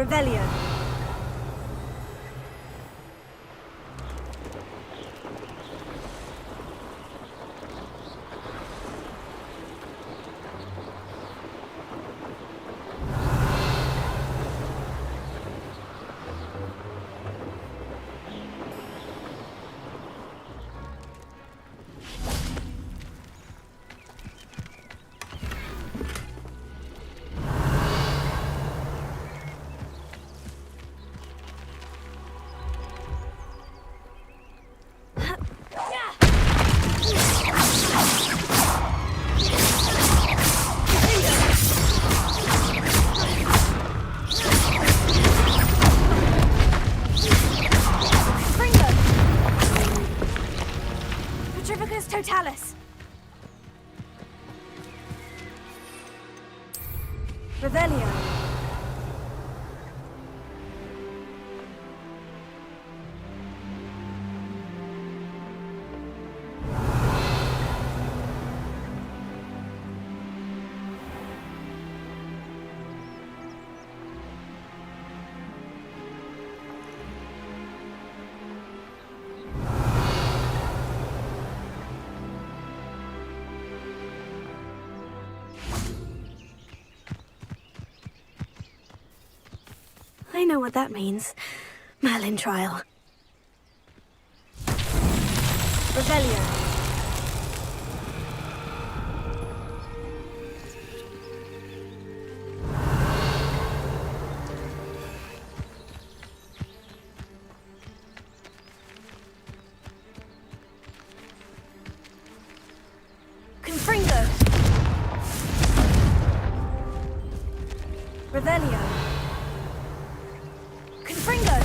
Revelio. Totalis! Revelio. I know what that means. Merlin trial. Revelio. Confringo. Revelio. Confringo!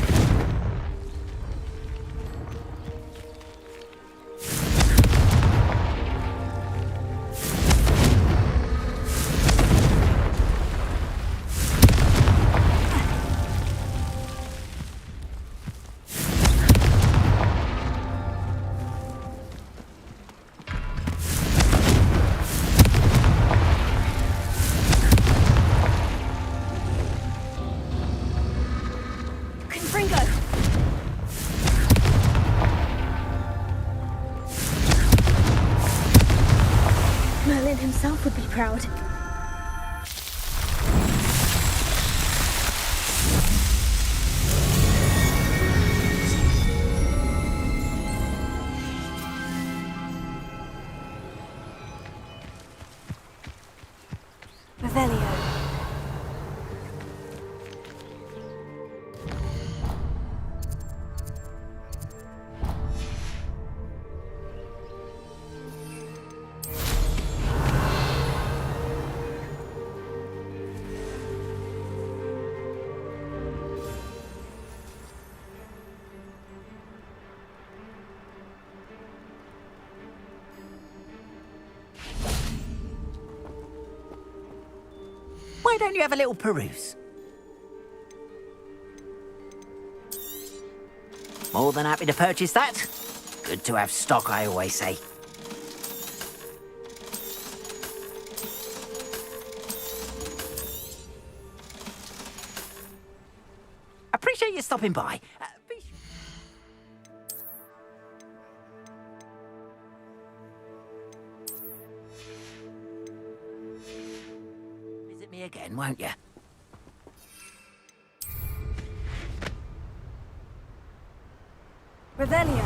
Merlin himself would be proud. Revelio. Why don't you have a little peruse? More than happy to purchase that. Good to have stock, I always say. Appreciate you stopping by. Visit me again, won't you? Revelio.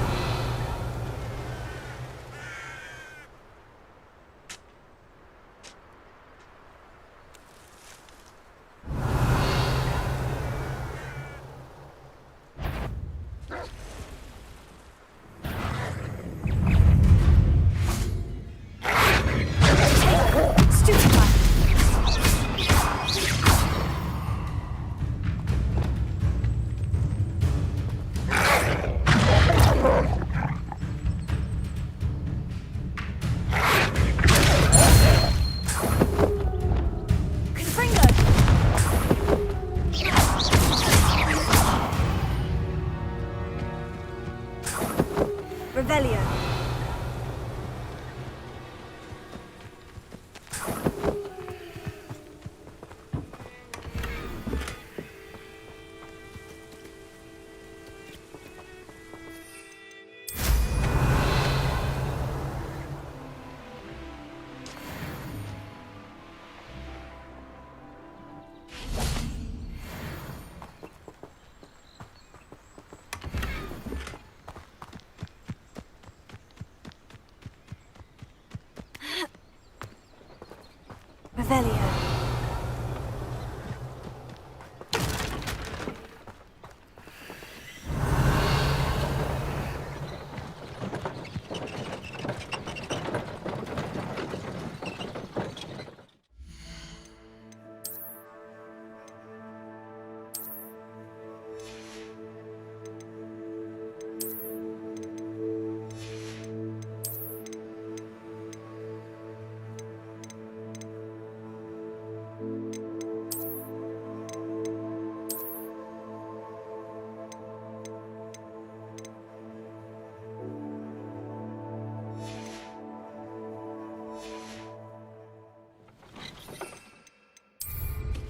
Revelio. Revelio.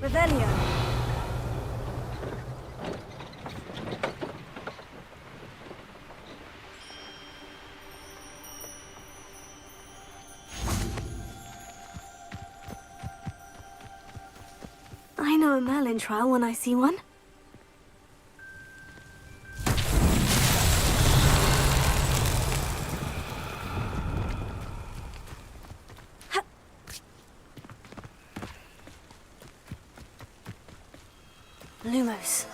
Revelio. I know a Merlin trial when I see one. Lumos.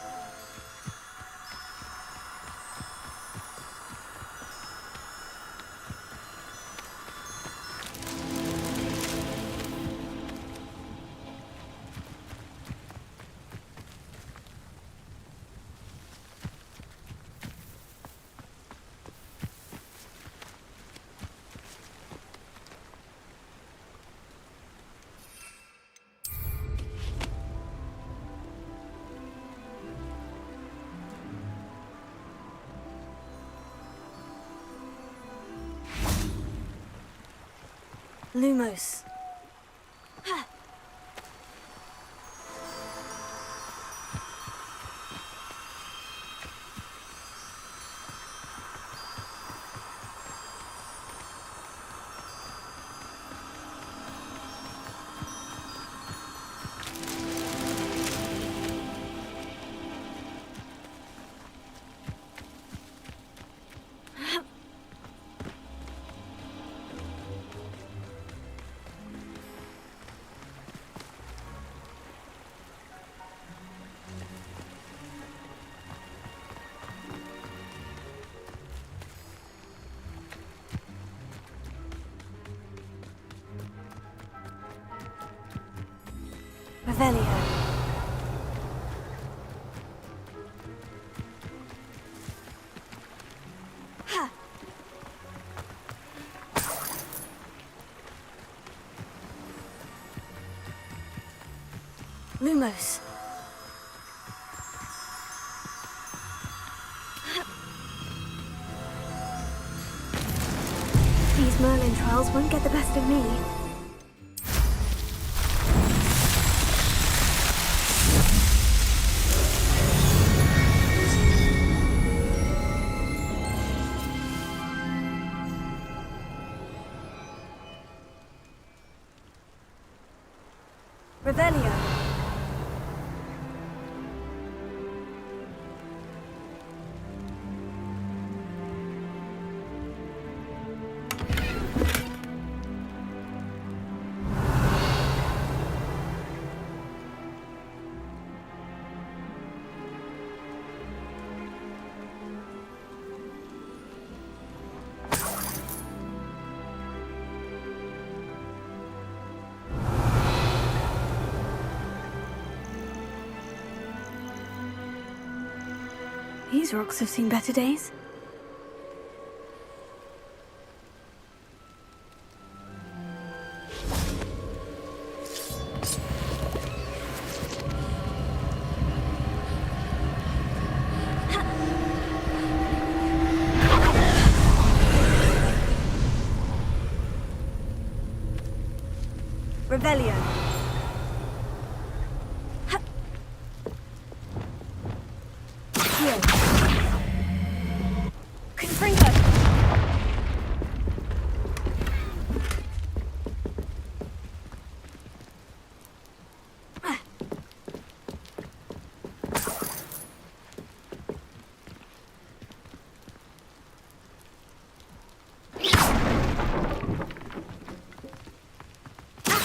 Lumos. Revelio. Ha! Lumos. These Merlin trials won't get the best of me. Revelio. These rocks have seen better days. Revelio. Here. Confringo.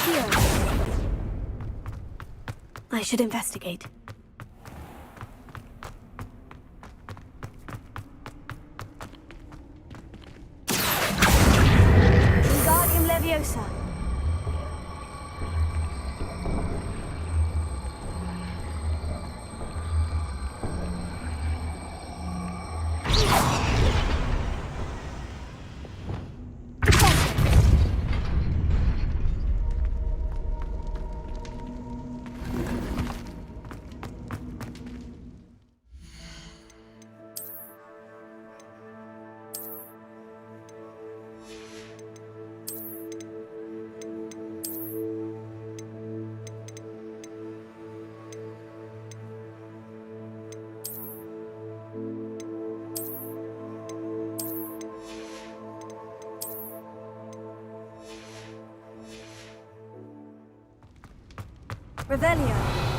Here. I should investigate. Wingardium Leviosa. Revelio.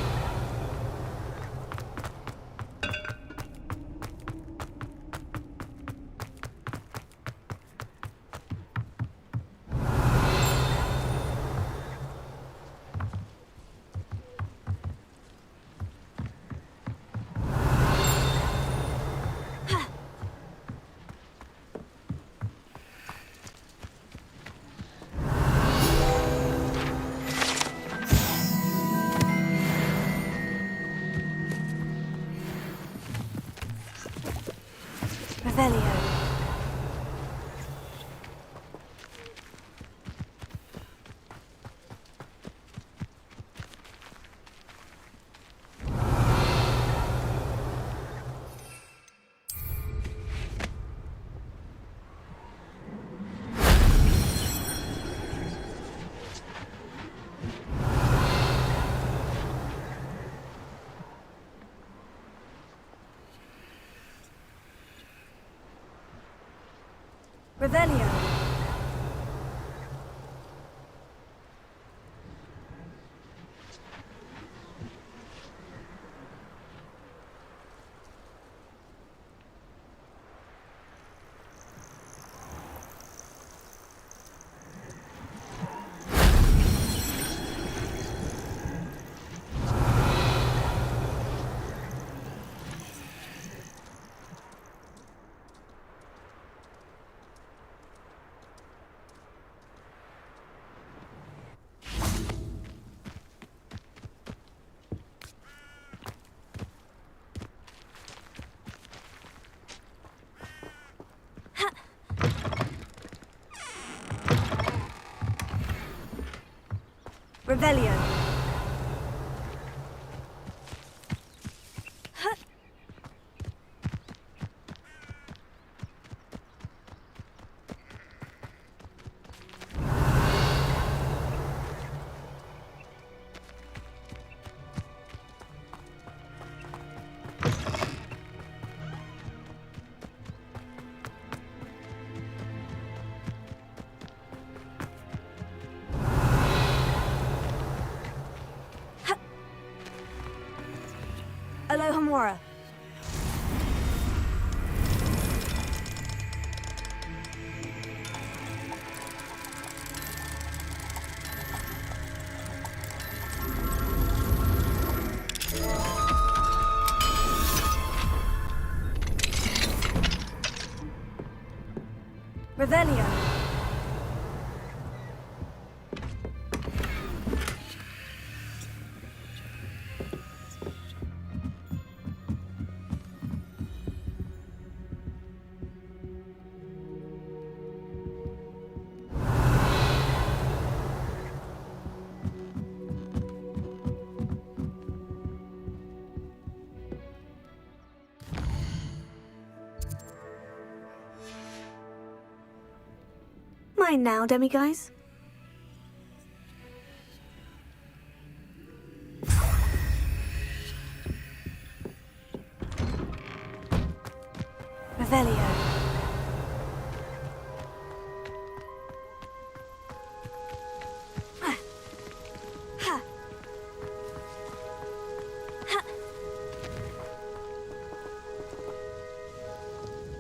Revelio. Revelio. Revelio. Alohomora. Revelio. Mine now, demiguise. Revelio.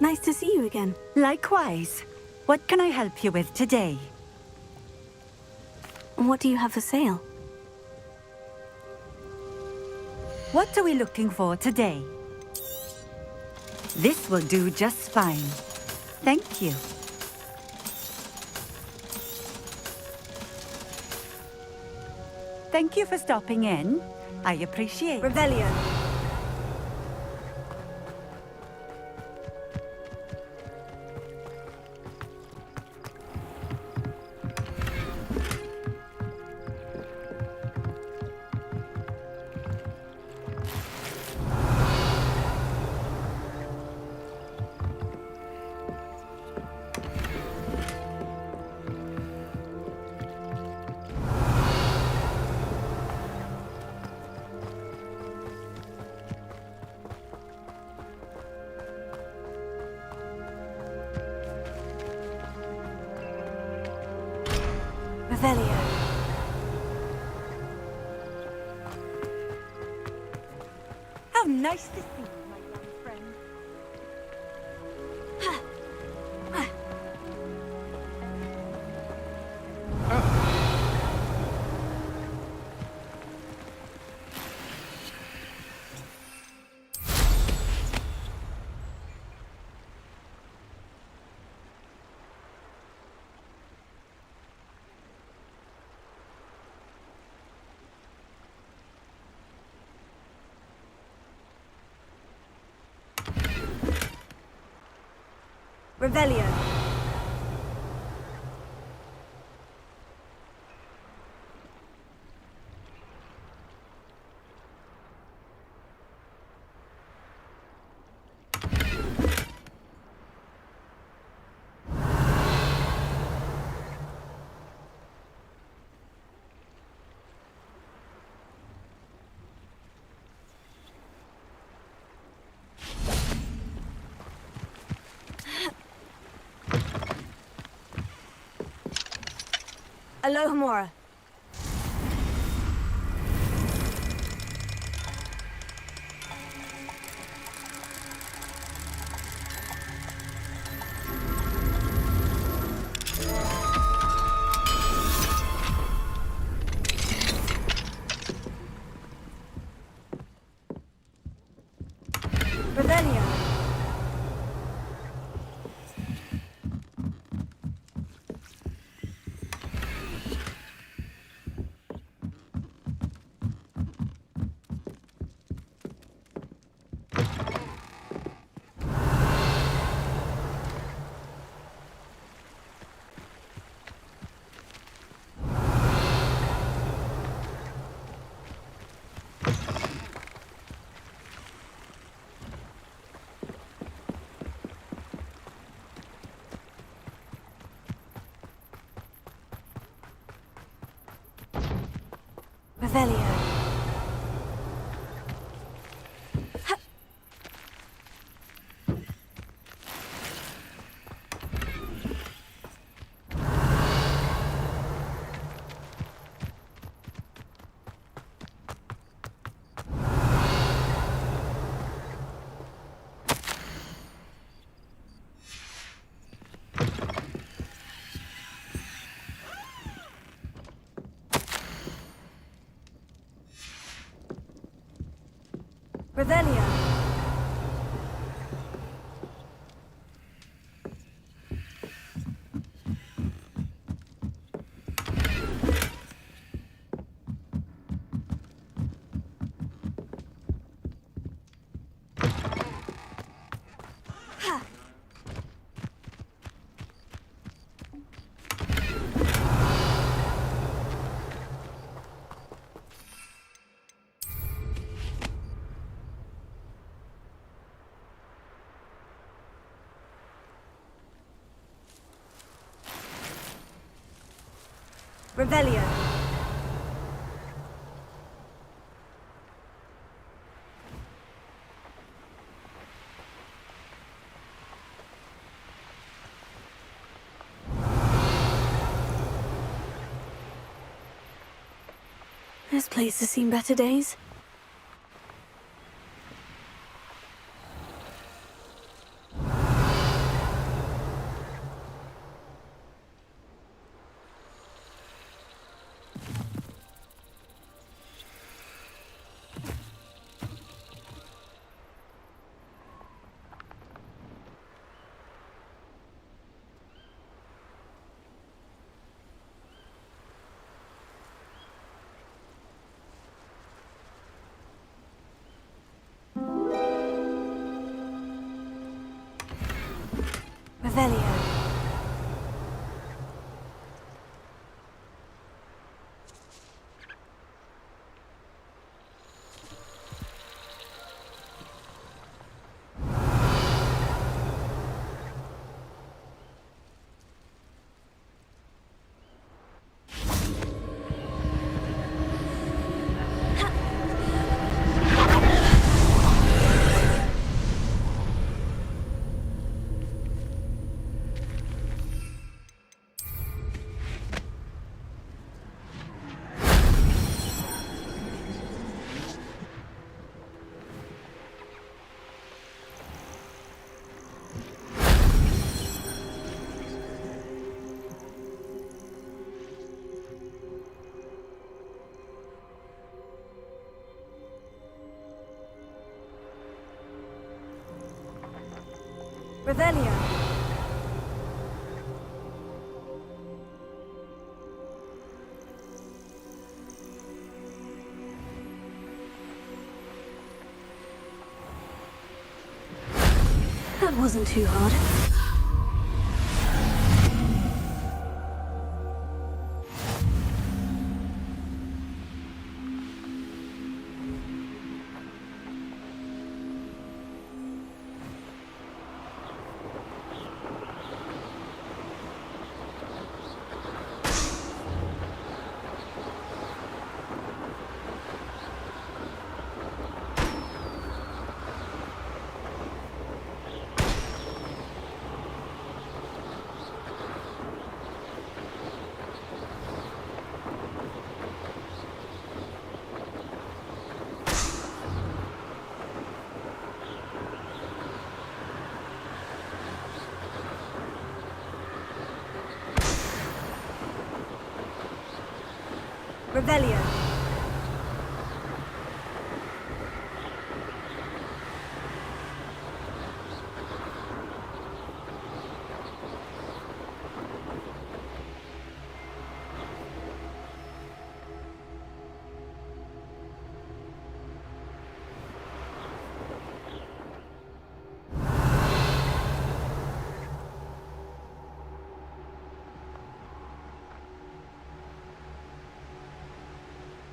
Nice to see you again. Likewise. What can I help you with today? What do you have for sale? What are we looking for today? This will do just fine. Thank you. Thank you for stopping in. I appreciate it. Revelio. Revelio. How nice to see you, my young friend. Revelio. Alohomora. Revelio. Revelio. Revelio. Revelio. This place has seen better days. Revelio. Revelio. That wasn't too hard. Revelio.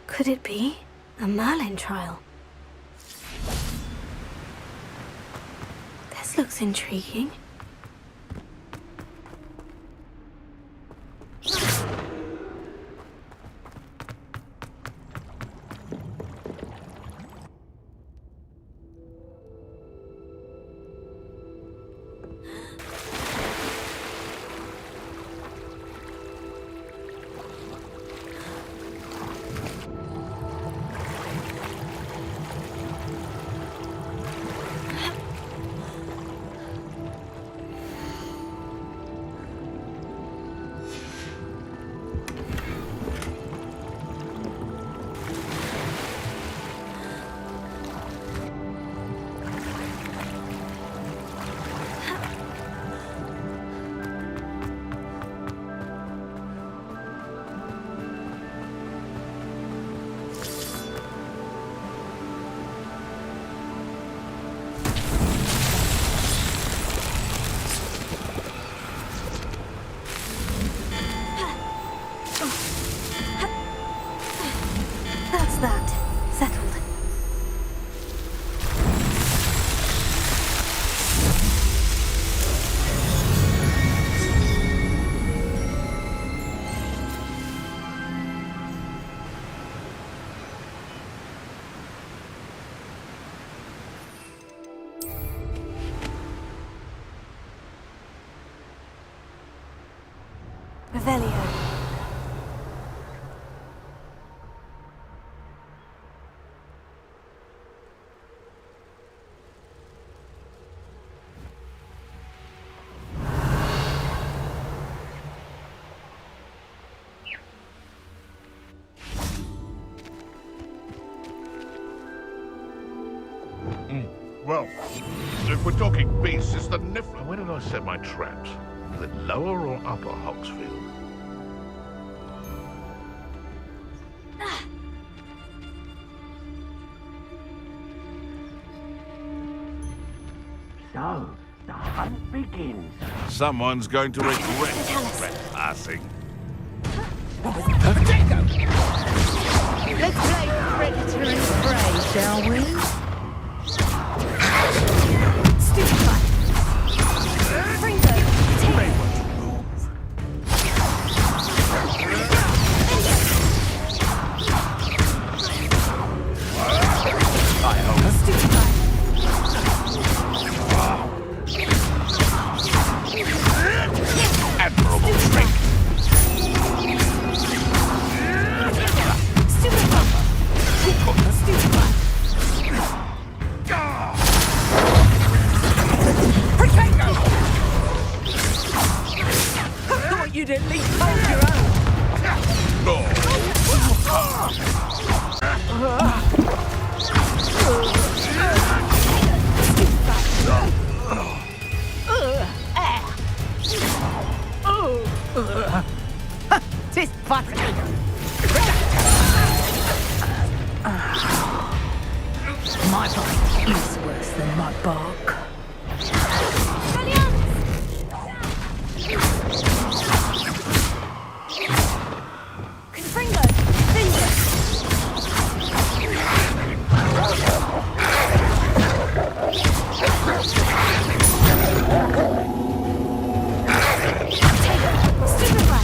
Could it be a Merlin trial? This looks intriguing. That's that. Settled. Revelio. Well, if we're talking beasts, it's the Niflheim. Where did I set my traps? Is it lower or upper Hogsfield? So, the hunt begins. Someone's going to regret trespassing. Let's play predator and prey, shall we? Stupefy. Fringo, take it. Stupefy. Admirable trick. Stupefy. Stupefy. Protego! Thought you'd at least hold your own. This button. My bite is worse than my bark. Confringo, Finja. Stupefy.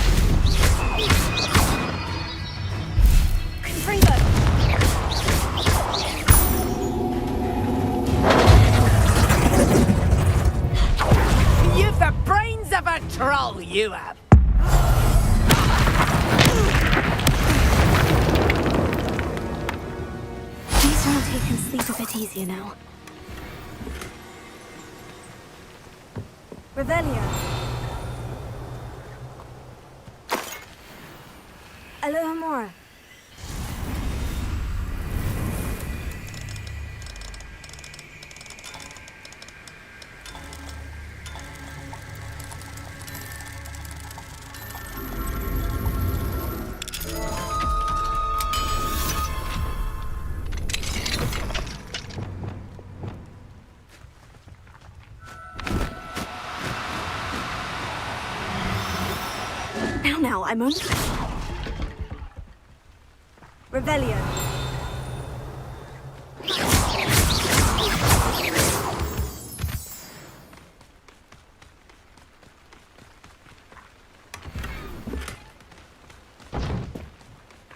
Confringo. You've the brains of a troll, you have. These round here can sleep a bit easier now. Revelio. Alohomora. Now, I'm on. Revelio.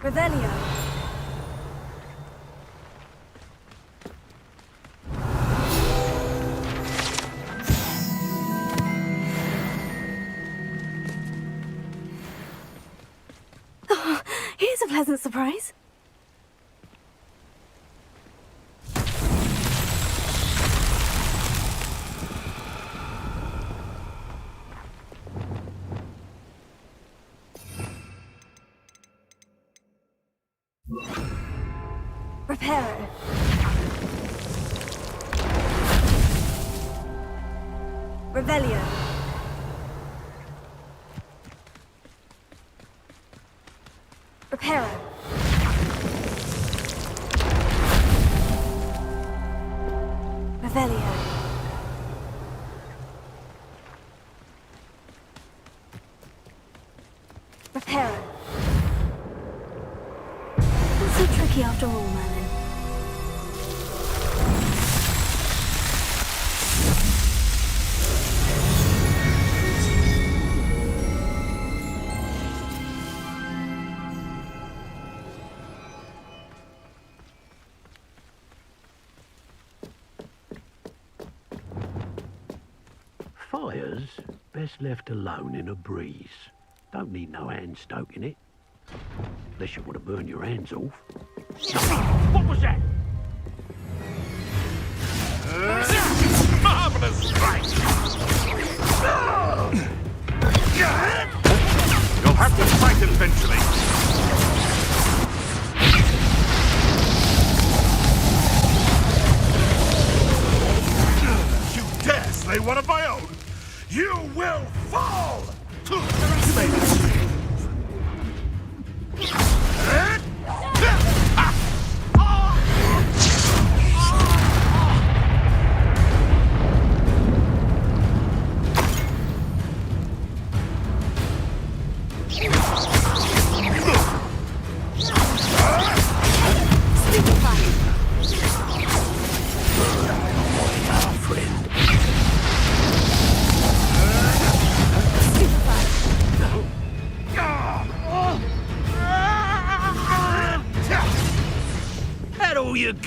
Revelio. Here's a pleasant surprise. Reparo. Revelio. Reparo. Revelio. Reparo. Not so tricky after all, Merlin. Fire's best left alone in a breeze. Don't need no hand stoking it. Unless you want to burn your hands off. What was that? Marvelous strike! You'll have to fight eventually. You dare slay one of my own? You will fall! You may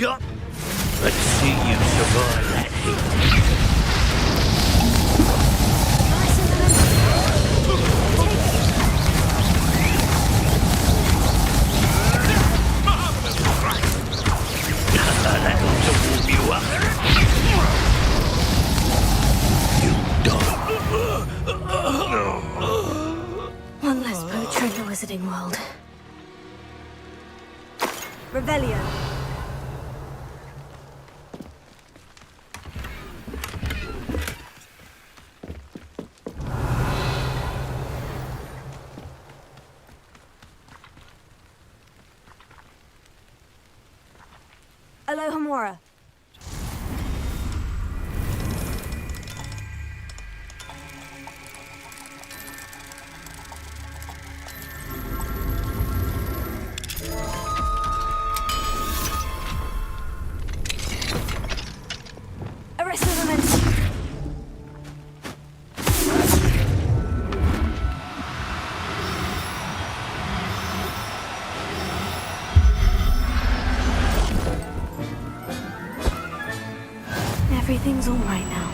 got. Let's see you survive that heat. That'll to warm you up. You die. One less poacher in the Wizarding World. Revelio. Alohomora. Everything's all right now.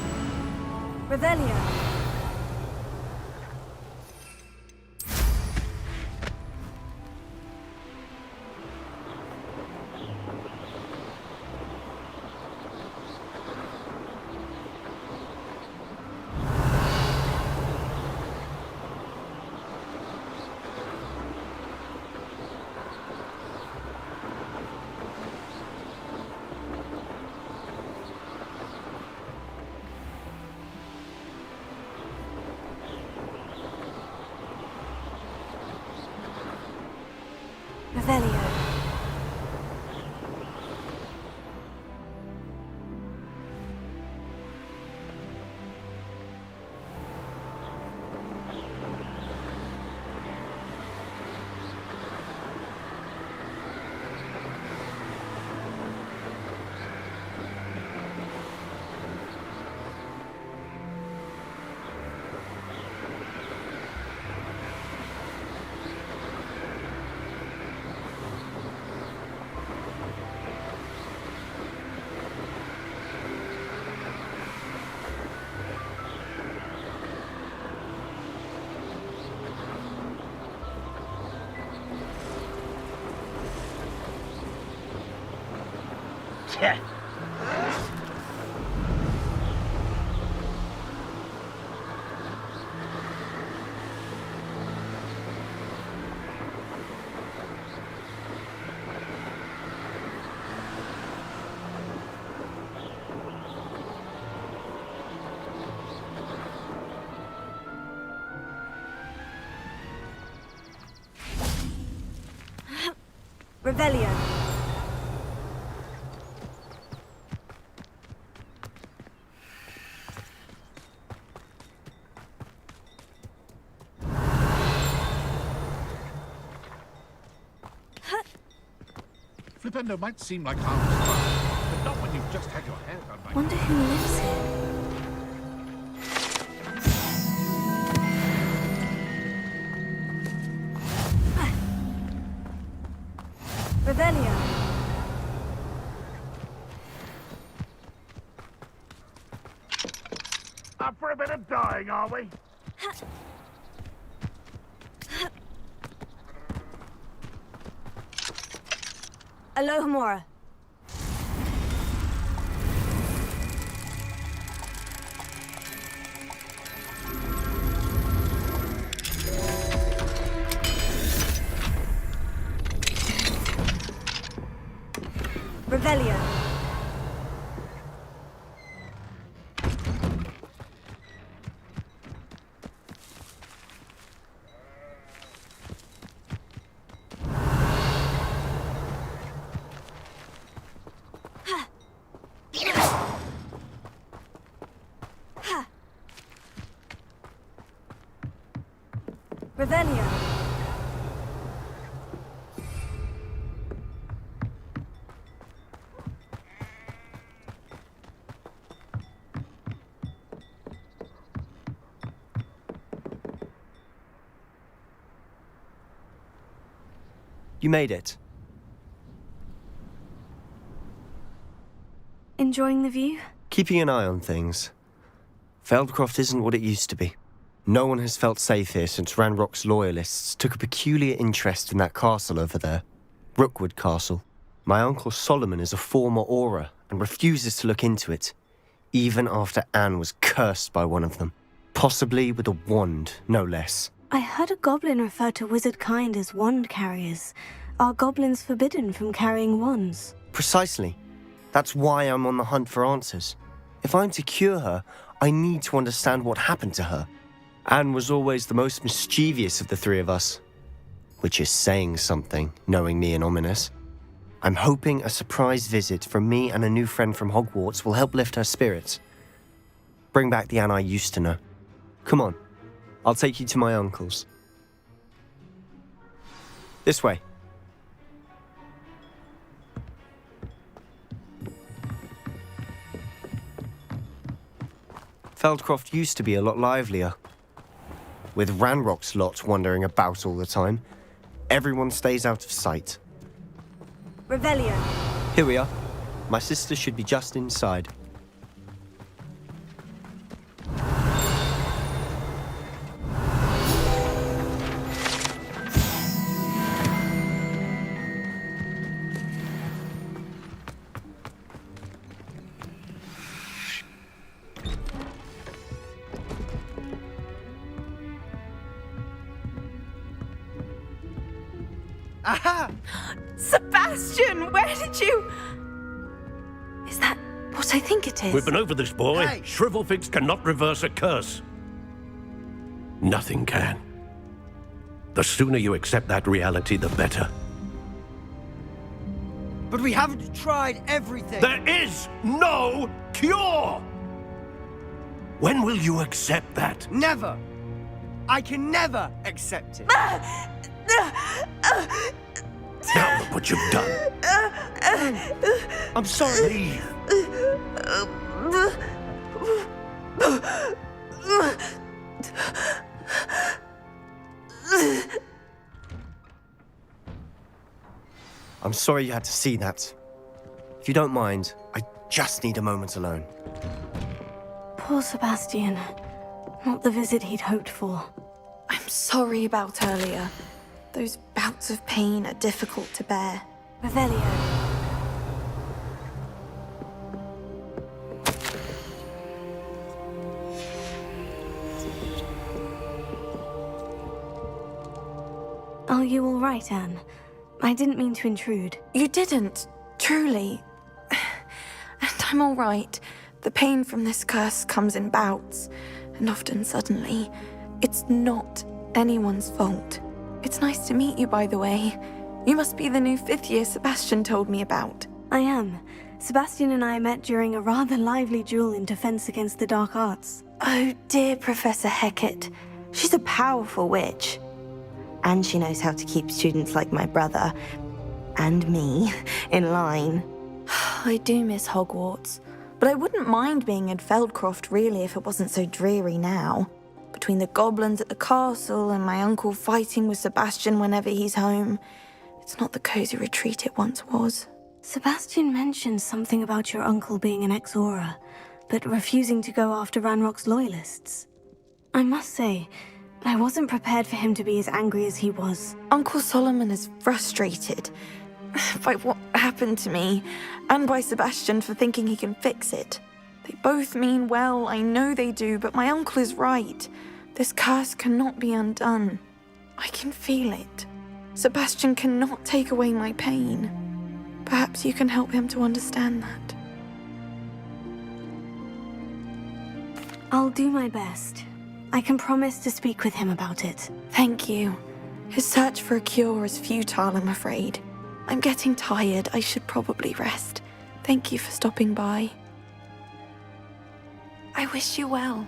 Revelio. Revelio. Yeah. Revelio. Flipendo might seem like harmless fun, but not when you've just had your hair done by... Wonder who lives here. Revelio. Up for a bit of dying, are we? Alohomora. Revelio. Revelio. You made it. enjoying the view? Keeping an eye on things. Feldcroft isn't what it used to be. No one has felt safe here since Ranrock's loyalists took a peculiar interest in that castle over there. Rookwood Castle. My uncle Solomon is a former Auror and refuses to look into it, even after Anne was cursed by one of them. Possibly with a wand, no less. I heard a goblin refer to wizard kind as wand carriers. Are goblins forbidden from carrying wands? Precisely. That's why I'm on the hunt for answers. If I'm to cure her, I need to understand what happened to her. Anne was always the most mischievous of the three of us. Which is saying something, knowing me and Ominous. I'm hoping a surprise visit from me and a new friend from Hogwarts will help lift her spirits. Bring back the Anne I used to know. Come on, I'll take you to my uncle's. This way. Feldcroft used to be a lot livelier. With Ranrock's lot wandering about all the time, everyone stays out of sight. Revelio. Here we are. My sister should be just inside. Aha! Sebastian, where did you... Is that what I think it is? We've been over this, boy. Hey. Shrivelfix cannot reverse a curse. Nothing can. The sooner you accept that reality, the better. But we haven't tried everything. There is no cure! When will you accept that? Never. I can never accept it. Now look what you've done. I'm sorry. Leave. I'm sorry you had to see that. If you don't mind, I just need a moment alone. Poor Sebastian. Not the visit he'd hoped for. I'm sorry about earlier. Those bouts of pain are difficult to bear. Revelio. Are you all right, Anne? I didn't mean to intrude. You didn't, truly. And I'm all right. The pain from this curse comes in bouts, and often suddenly. It's not anyone's fault. It's nice to meet you, by the way. You must be the new 5th year Sebastian told me about. I am. Sebastian and I met during a rather lively duel in Defense Against the Dark Arts. Oh dear, Professor Hecat. She's a powerful witch. And she knows how to keep students like my brother, and me, in line. I do miss Hogwarts, but I wouldn't mind being in Feldcroft really if it wasn't so dreary now. Between the goblins at the castle and my uncle fighting with Sebastian whenever he's home, it's not the cozy retreat it once was. Sebastian mentioned something about your uncle being an ex-Auror, but refusing to go after Ranrock's loyalists. I must say, I wasn't prepared for him to be as angry as he was. Uncle Solomon is frustrated by what happened to me, and by Sebastian for thinking he can fix it. They both mean well, I know they do, but my uncle is right. This curse cannot be undone. I can feel it. Sebastian cannot take away my pain. Perhaps you can help him to understand that. I'll do my best. I can promise to speak with him about it. Thank you. His search for a cure is futile, I'm afraid. I'm getting tired. I should probably rest. Thank you for stopping by. I wish you well.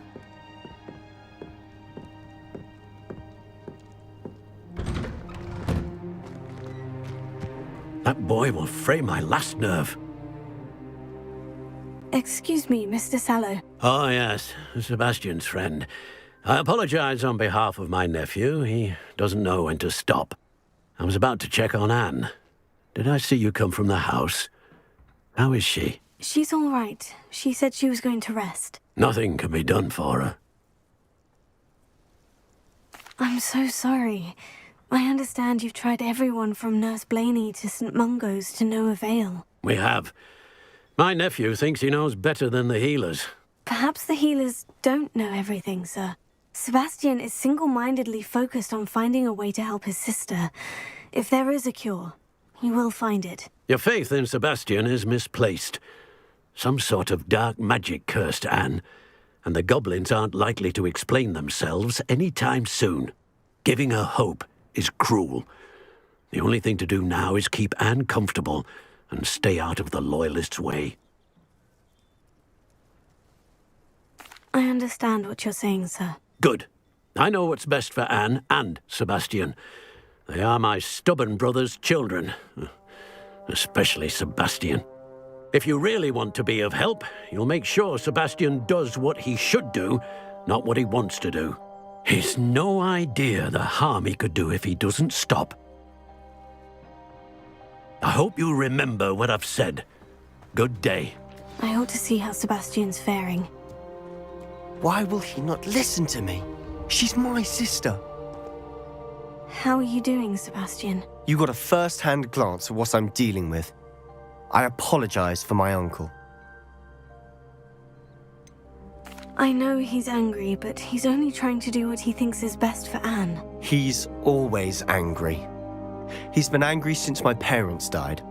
That boy will fray my last nerve. Excuse me, Mr. Sallow. Oh, yes, Sebastian's friend. I apologize on behalf of my nephew. He doesn't know when to stop. I was about to check on Anne. Did I see you come from the house? How is she? She's all right. She said she was going to rest. Nothing can be done for her. I'm so sorry. I understand you've tried everyone from Nurse Blaney to St. Mungo's to no avail. We have. My nephew thinks he knows better than the healers. Perhaps the healers don't know everything, sir. Sebastian is single-mindedly focused on finding a way to help his sister. If there is a cure, he will find it. Your faith in Sebastian is misplaced. Some sort of dark magic cursed Anne, and the goblins aren't likely to explain themselves any time soon. Giving her hope is cruel. The only thing to do now is keep Anne comfortable and stay out of the Loyalists' way. I understand what you're saying, sir. Good. I know what's best for Anne and Sebastian. They are my stubborn brother's children. Especially Sebastian. If you really want to be of help, you'll make sure Sebastian does what he should do, not what he wants to do. He's no idea the harm he could do if he doesn't stop. I hope you remember what I've said. Good day. I ought to see how Sebastian's faring. Why will he not listen to me? She's my sister. How are you doing, Sebastian? You got a first-hand glance at what I'm dealing with. I apologize for my uncle. I know he's angry, but he's only trying to do what he thinks is best for Anne. He's always angry. He's been angry since my parents died.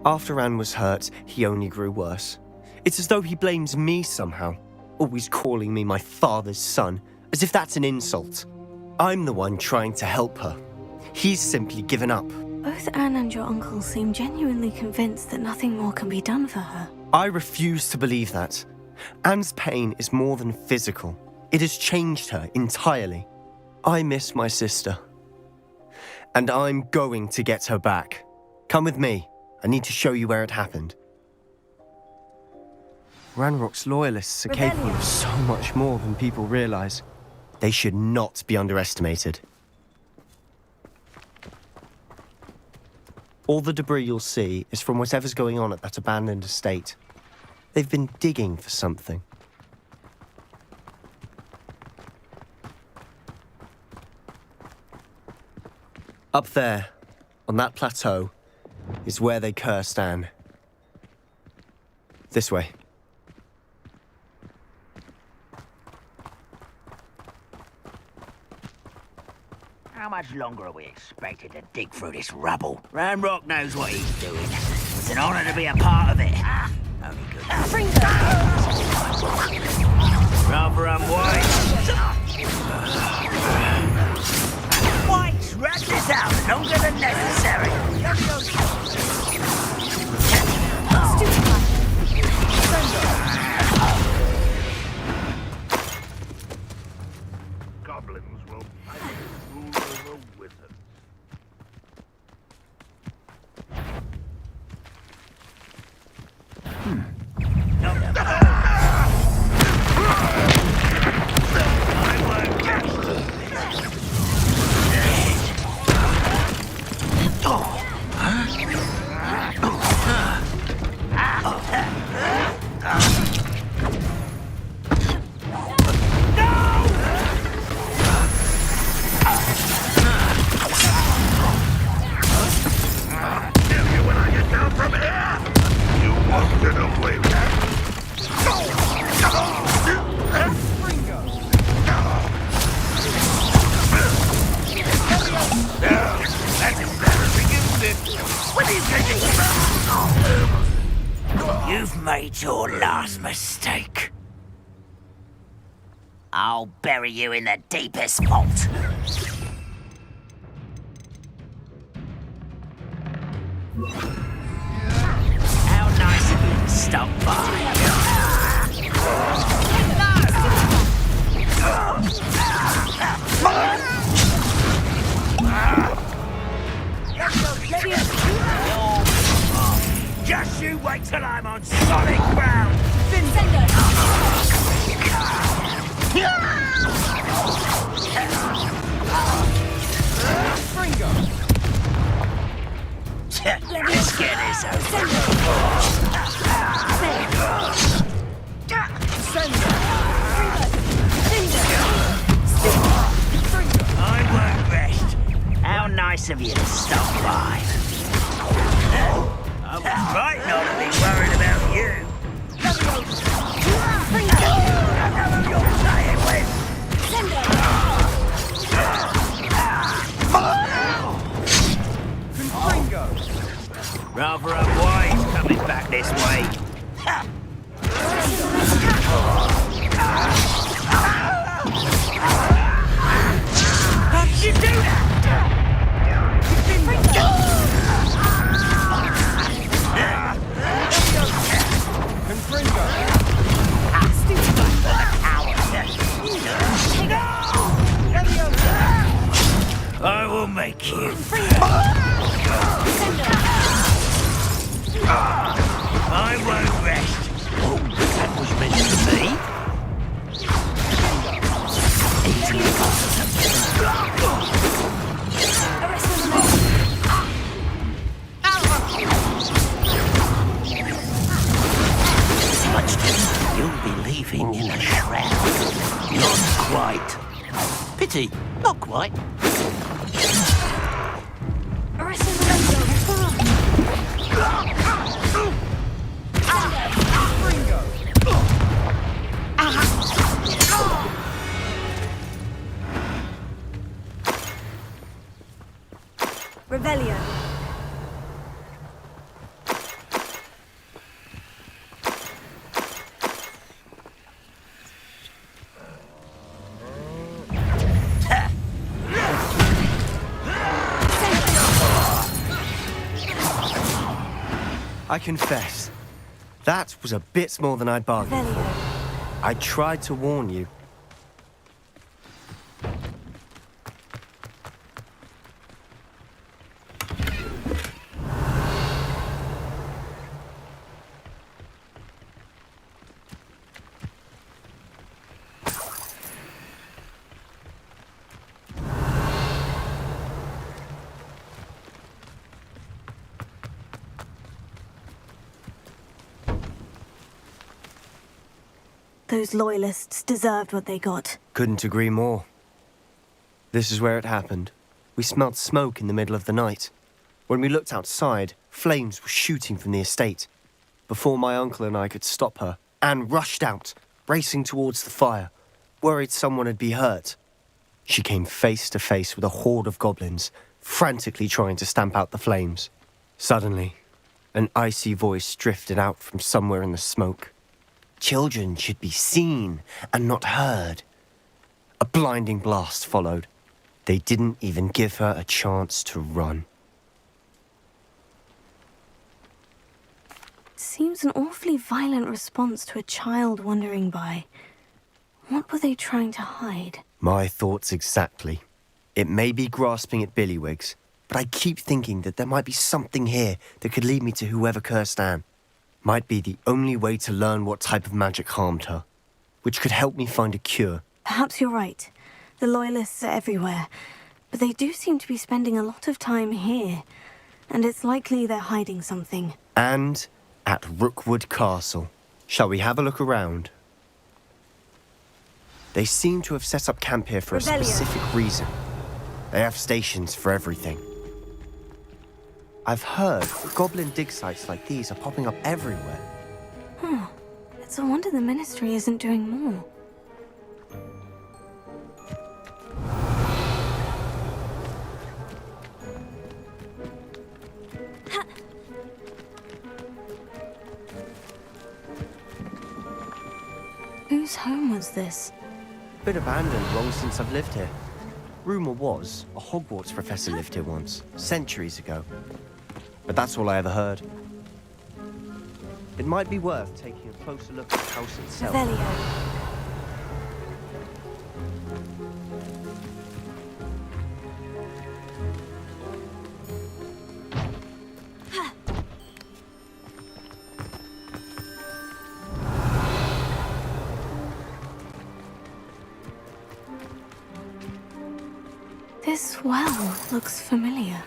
After Anne was hurt, he only grew worse. It's as though he blames me somehow, always calling me my father's son, as if that's an insult. I'm the one trying to help her. He's simply given up. Both Anne and your uncle seem genuinely convinced that nothing more can be done for her. I refuse to believe that. Anne's pain is more than physical. It has changed her entirely. I miss my sister. And I'm going to get her back. Come with me. I need to show you where it happened. Ranrock's Loyalists are capable of so much more than people realize. They should not be underestimated. All the debris you'll see is from whatever's going on at that abandoned estate. They've been digging for something. Up there, on that plateau, is where they cursed Anne. This way. How much longer are we expected to dig through this rubble? Ranrock knows what he's doing. It's an honor to be a part of it. Only good. Rather unwise. White, rat this out longer than necessary. Goblins will rule over wizards. You've made your last mistake. I'll bury you in the deepest vault. How nice of you to stop by. Just you wait till I'm on solid ground! Let's get this over. I won't rest. How nice of you to stop by. I was right not to be worried about you. Rather unwise coming back this way. How did you do that? I will make you. I won't rest. Oh, that was meant to be. You'll be leaving in a shroud. Not quite. Pity, not quite. Revelio. I confess, that was a bit more than I'd bargained for. I tried to warn you. Those loyalists deserved what they got. Couldn't agree more. This is where it happened. We smelled smoke in the middle of the night. When we looked outside, flames were shooting from the estate. Before my uncle and I could stop her, Anne rushed out, racing towards the fire, worried someone had been hurt. She came face to face with a horde of goblins, frantically trying to stamp out the flames. Suddenly, an icy voice drifted out from somewhere in the smoke. Children should be seen and not heard. A blinding blast followed. They didn't even give her a chance to run. Seems an awfully violent response to a child wandering by. What were they trying to hide? My thoughts exactly. It may be grasping at billywhigs, but I keep thinking that there might be something here that could lead me to whoever cursed Anne. Might be the only way to learn what type of magic harmed her, which could help me find a cure. Perhaps you're right. The Loyalists are everywhere, but they do seem to be spending a lot of time here, and it's likely they're hiding something. And at Rookwood Castle. Shall we have a look around? They seem to have set up camp here for a specific reason. They have stations for everything. I've heard that goblin dig sites like these are popping up everywhere. It's a wonder the Ministry isn't doing more. Whose home was this? Bit abandoned long since I've lived here. Rumour was a Hogwarts professor lived here once, centuries ago. But that's all I ever heard. It might be worth taking a closer look at the house itself. Revelio. This well looks familiar.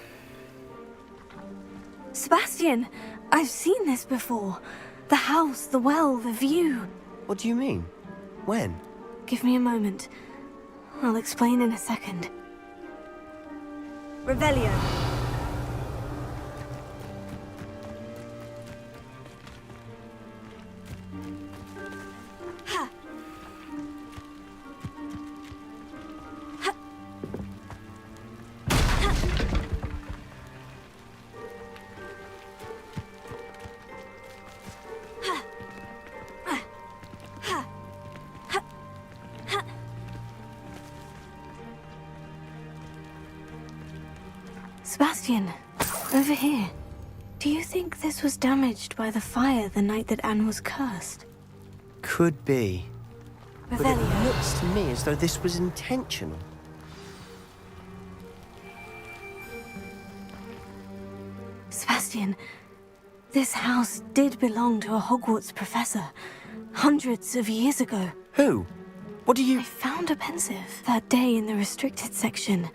Sebastian! I've seen this before. The house, the well, the view. What do you mean? When? Give me a moment. I'll explain in a second. Revelio. Sebastian, over here. Do you think this was damaged by the fire the night that Anne was cursed? Could be. But it Revelio. looks to me as though this was intentional. Sebastian, this house did belong to a Hogwarts professor, hundreds of years ago. Who? What do you... I found a pensive that day in the restricted section,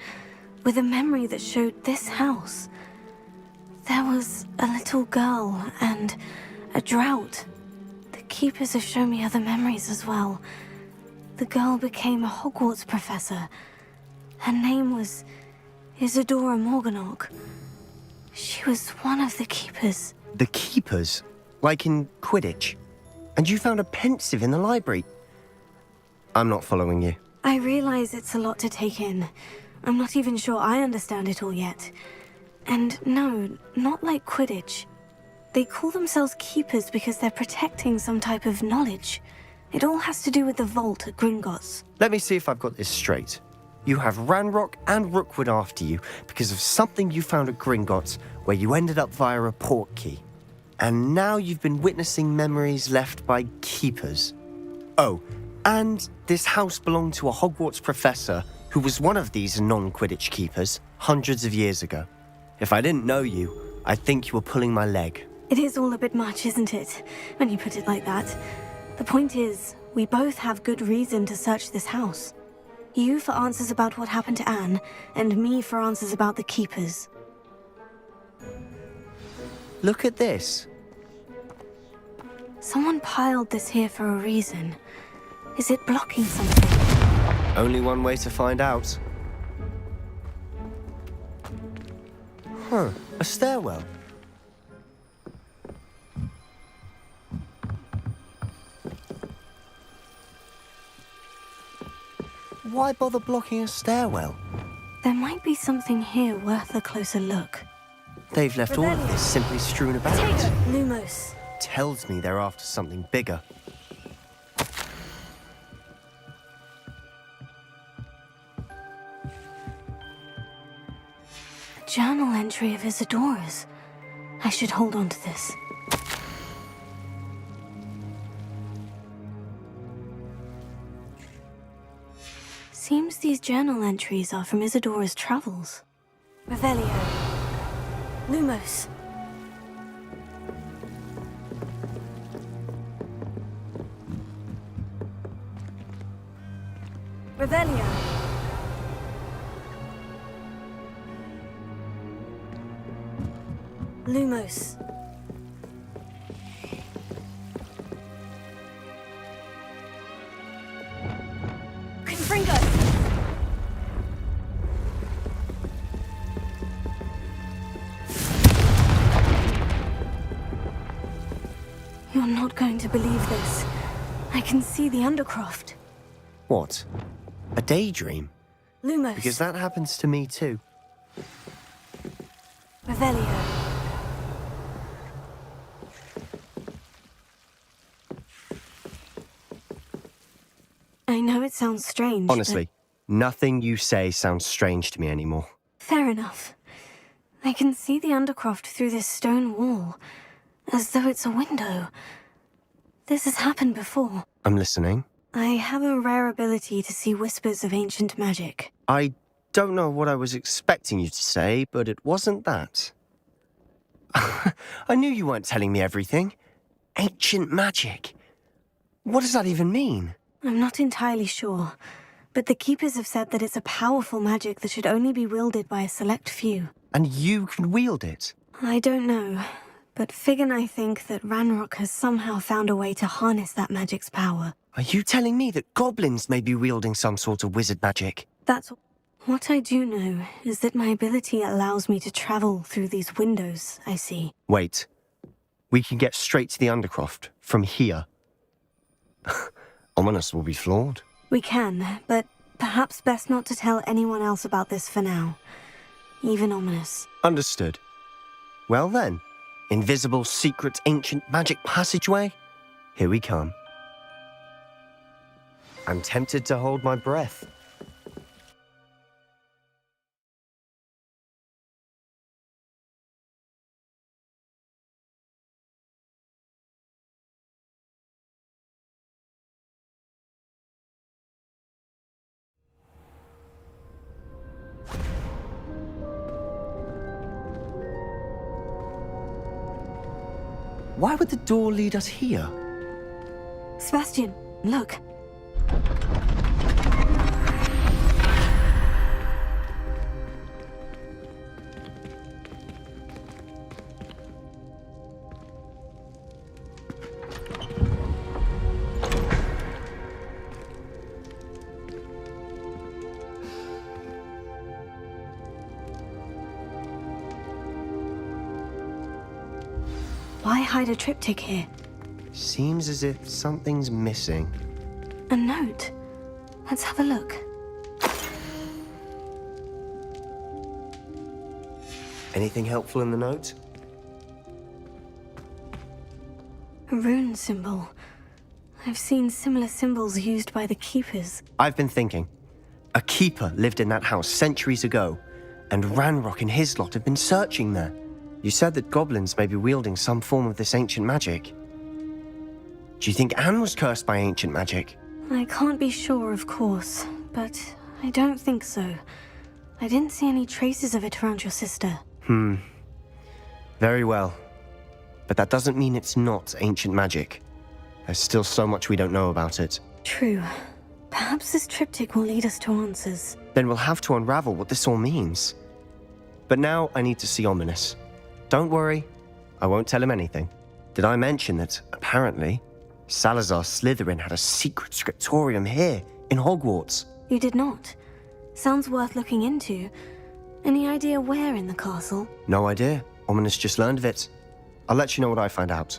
with a memory that showed this house. There was a little girl and a drought. The keepers have shown me other memories as well. The girl became a Hogwarts professor. Her name was Isadora Morganach. She was one of the keepers. The keepers? Like in Quidditch? And you found a pensive in the library? I'm not following you. I realize it's a lot to take in. I'm not even sure I understand it all yet. And no, not like Quidditch. They call themselves keepers because they're protecting some type of knowledge. It all has to do with the vault at Gringotts. Let me see if I've got this straight. You have Ranrock and Rookwood after you because of something you found at Gringotts where you ended up via a port key. And now you've been witnessing memories left by keepers. Oh, and this house belonged to a Hogwarts professor who was one of these non-Quidditch keepers hundreds of years ago. If I didn't know you, I'd think you were pulling my leg. It is all a bit much, isn't it, when you put it like that? The point is, we both have good reason to search this house. You for answers about what happened to Anne, and me for answers about the keepers. Look at this. Someone piled this here for a reason. Is it blocking something? Only one way to find out. Huh, a stairwell. Why bother blocking a stairwell? There might be something here worth a closer look. They've left all of this simply strewn about. Lumos. Tells me they're after something bigger. A journal entry of Isadora's. I should hold on to this. Seems these journal entries are from Isadora's travels. Revelio. Lumos. Revelio. Lumos. Confringo. You're not going to believe this. I can see the Undercroft. What? A daydream? Lumos. Because that happens to me too. Revelio. I know it sounds strange. Honestly, nothing you say sounds strange to me anymore. Fair enough. I can see the Undercroft through this stone wall, as though it's a window. This has happened before. I'm listening. I have a rare ability to see whispers of ancient magic. I don't know what I was expecting you to say, but it wasn't that. I knew you weren't telling me everything. Ancient magic. What does that even mean? I'm not entirely sure, but the Keepers have said that it's a powerful magic that should only be wielded by a select few. And you can wield it? I don't know, but Fig and I think that Ranrock has somehow found a way to harness that magic's power. Are you telling me that goblins may be wielding some sort of wizard magic? That's what I do know, is that my ability allows me to travel through these windows, I see. Wait. We can get straight to the Undercroft from here. Ominous will be floored. We can, but perhaps best not to tell anyone else about this for now. Even Ominous. Understood. Well then, invisible, secret, ancient magic passageway? Here we come. I'm tempted to hold my breath. Why would the door lead us here? Sebastian, look. Why hide a triptych here? Seems as if something's missing. A note. Let's have a look. Anything helpful in the note? A rune symbol. I've seen similar symbols used by the Keepers. I've been thinking. A keeper lived in that house centuries ago, and Ranrock and his lot have been searching there. You said that goblins may be wielding some form of this ancient magic. Do you think Anne was cursed by ancient magic? I can't be sure, of course, but I don't think so. I didn't see any traces of it around your sister. Very well. But that doesn't mean it's not ancient magic. There's still so much we don't know about it. True. Perhaps this triptych will lead us to answers. Then we'll have to unravel what this all means. But now I need to see Ominous. Don't worry, I won't tell him anything. Did I mention that, apparently, Salazar Slytherin had a secret scriptorium here, in Hogwarts? You did not. Sounds worth looking into. Any idea where in the castle? No idea. Ominous just learned of it. I'll let you know what I find out.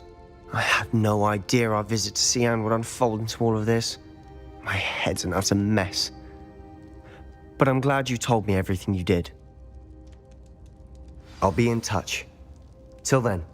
I had no idea our visit to Cian would unfold into all of this. My head's an utter mess. But I'm glad you told me everything you did. I'll be in touch. Till then.